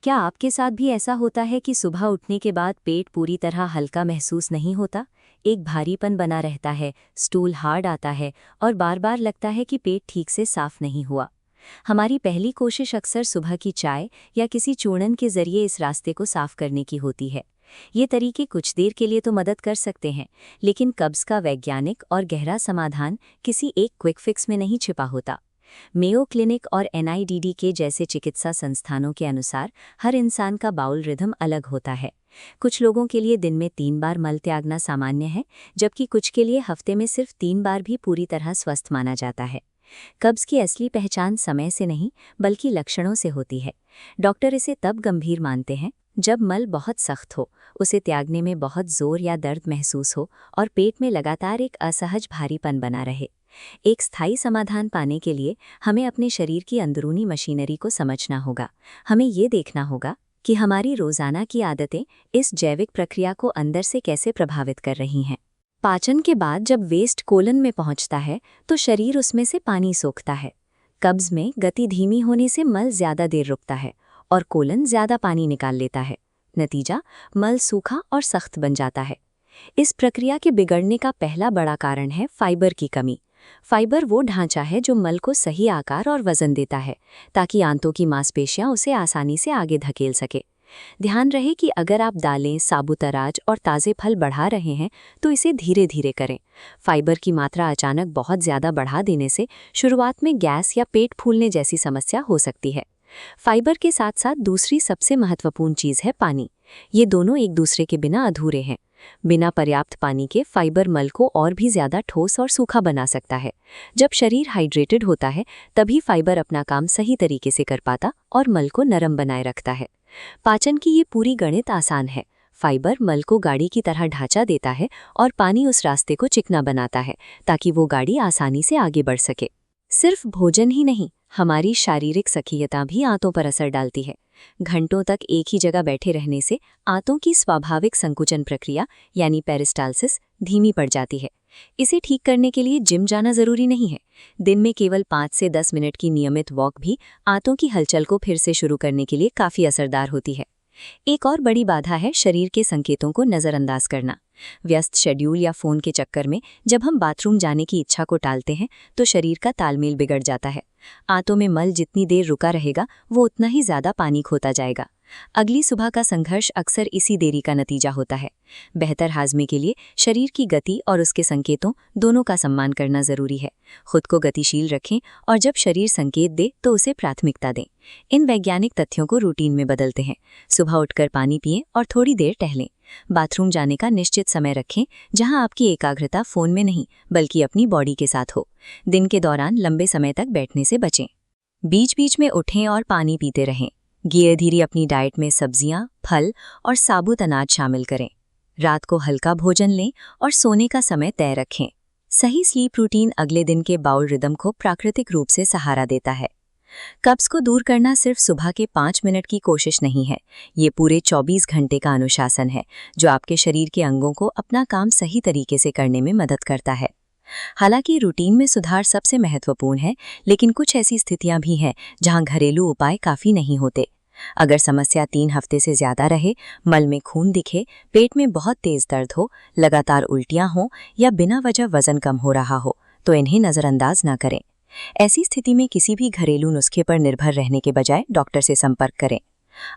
क्या आपके साथ भी ऐसा होता है कि सुबह उठने के बाद पेट पूरी तरह हल्का महसूस नहीं होता? एक भारीपन बना रहता है, स्टूल हार्ड आता है और बार बार लगता है कि पेट ठीक से साफ नहीं हुआ। हमारी पहली कोशिश अक्सर सुबह की चाय या किसी चूर्णन के जरिए इस रास्ते को साफ करने की होती है। ये तरीके कुछ देर के लिए तो मदद कर सकते हैं, लेकिन कब्ज का वैज्ञानिक और गहरा समाधान किसी एक क्विक फिक्स में नहीं छिपा होता। मेयो क्लिनिक और एनआईडीडी के जैसे चिकित्सा संस्थानों के अनुसार हर इंसान का बाउल रिदम अलग होता है। कुछ लोगों के लिए दिन में 3 बार मल त्यागना सामान्य है, जबकि कुछ के लिए हफ्ते में सिर्फ 3 बार भी पूरी तरह स्वस्थ माना जाता है। कब्ज की असली पहचान समय से नहीं बल्कि लक्षणों से होती है। डॉक्टर इसे तब गंभीर मानते हैं जब मल बहुत सख्त हो, उसे त्यागने में बहुत जोर या दर्द महसूस हो और पेट में लगातार एक असहज भारीपन बना रहे। एक स्थायी समाधान पाने के लिए हमें अपने शरीर की अंदरूनी मशीनरी को समझना होगा। हमें ये देखना होगा कि हमारी रोजाना की आदतें इस जैविक प्रक्रिया को अंदर से कैसे प्रभावित कर रही हैं। पाचन के बाद जब वेस्ट कोलन में पहुंचता है तो शरीर उसमें से पानी सोखता है। कब्ज में गति धीमी होने से मल ज्यादा देर रुकता है और कोलन ज्यादा पानी निकाल लेता है। नतीजा, मल सूखा और सख्त बन जाता है। इस प्रक्रिया के बिगड़ने का पहला बड़ा कारण है फाइबर की कमी। फाइबर वो ढांचा है जो मल को सही आकार और वजन देता है, ताकि आंतों की मांसपेशियां उसे आसानी से आगे धकेल सके। ध्यान रहे कि अगर आप दालें, साबुत अनाज और ताज़े फल बढ़ा रहे हैं तो इसे धीरे धीरे करें। फाइबर की मात्रा अचानक बहुत ज़्यादा बढ़ा देने से शुरुआत में गैस या पेट फूलने जैसी समस्या हो सकती है। फाइबर के साथ साथ दूसरी सबसे महत्वपूर्ण चीज़ है पानी। ये दोनों एक दूसरे के बिना अधूरे हैं। बिना पर्याप्त पानी के फाइबर मल को और भी ज्यादा ठोस और सूखा बना सकता है। जब शरीर हाइड्रेटेड होता है तभी फाइबर अपना काम सही तरीके से कर पाता और मल को नरम बनाए रखता है। पाचन की ये पूरी गणित आसान है। फाइबर मल को गाड़ी की तरह ढांचा देता है और पानी उस रास्ते को चिकना बनाता है ताकि वो गाड़ी आसानी से आगे बढ़ सके। सिर्फ भोजन ही नहीं, हमारी शारीरिक सक्रियता भी आंतों पर असर डालती है। घंटों तक एक ही जगह बैठे रहने से आंतों की स्वाभाविक संकुचन प्रक्रिया यानी पेरिस्टाल्सिस धीमी पड़ जाती है। इसे ठीक करने के लिए जिम जाना जरूरी नहीं है। दिन में केवल 5 से 10 मिनट की नियमित वॉक भी आंतों की हलचल को फिर से शुरू करने के लिए काफ़ी असरदार होती है। एक और बड़ी बाधा है शरीर के संकेतों को नज़रअंदाज करना। व्यस्त शेड्यूल या फ़ोन के चक्कर में जब हम बाथरूम जाने की इच्छा को टालते हैं तो शरीर का तालमेल बिगड़ जाता है। आंतों में मल जितनी देर रुका रहेगा वो उतना ही ज़्यादा पानी खोता जाएगा। अगली सुबह का संघर्ष अक्सर इसी देरी का नतीजा होता है। बेहतर हाजमे के लिए शरीर की गति और उसके संकेतों दोनों का सम्मान करना जरूरी है। खुद को गतिशील रखें और जब शरीर संकेत दे तो उसे प्राथमिकता दें। इन वैज्ञानिक तथ्यों को रूटीन में बदलते हैं। सुबह उठकर पानी पिएं और थोड़ी देर टहलें। बाथरूम जाने का निश्चित समय रखें जहां आपकी एकाग्रता फोन में नहीं बल्कि अपनी बॉडी के साथ हो। दिन के दौरान लंबे समय तक बैठने से बचें। बीच बीच में उठें और पानी पीते रहें। धीरे धीरे अपनी डाइट में सब्जियां, फल और साबुत अनाज शामिल करें। रात को हल्का भोजन लें और सोने का समय तय रखें। सही स्लीप रूटीन अगले दिन के बाउल रिदम को प्राकृतिक रूप से सहारा देता है। कब्ज को दूर करना सिर्फ सुबह के 5 मिनट की कोशिश नहीं है, ये पूरे 24 घंटे का अनुशासन है जो आपके शरीर के अंगों को अपना काम सही तरीके से करने में मदद करता है। हालांकि रूटीन में सुधार सबसे महत्वपूर्ण है, लेकिन कुछ ऐसी स्थितियां भी हैं जहां घरेलू उपाय काफ़ी नहीं होते। अगर समस्या 3 हफ्ते से ज़्यादा रहे, मल में खून दिखे, पेट में बहुत तेज़ दर्द हो, लगातार उल्टियां हो या बिना वजह वज़न कम हो रहा हो, तो इन्हें नज़रअंदाज ना करें। ऐसी स्थिति में किसी भी घरेलू नुस्खे पर निर्भर रहने के बजाय डॉक्टर से संपर्क करें।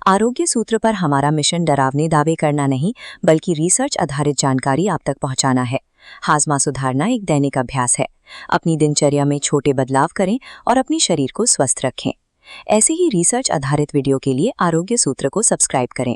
आरोग्य सूत्र पर हमारा मिशन डरावने दावे करना नहीं बल्कि रिसर्च आधारित जानकारी आप तक पहुंचाना है। हाजमा सुधारना एक दैनिक अभ्यास है। अपनी दिनचर्या में छोटे बदलाव करें और अपने शरीर को स्वस्थ रखें। ऐसे ही रिसर्च आधारित वीडियो के लिए आरोग्य सूत्र को सब्सक्राइब करें।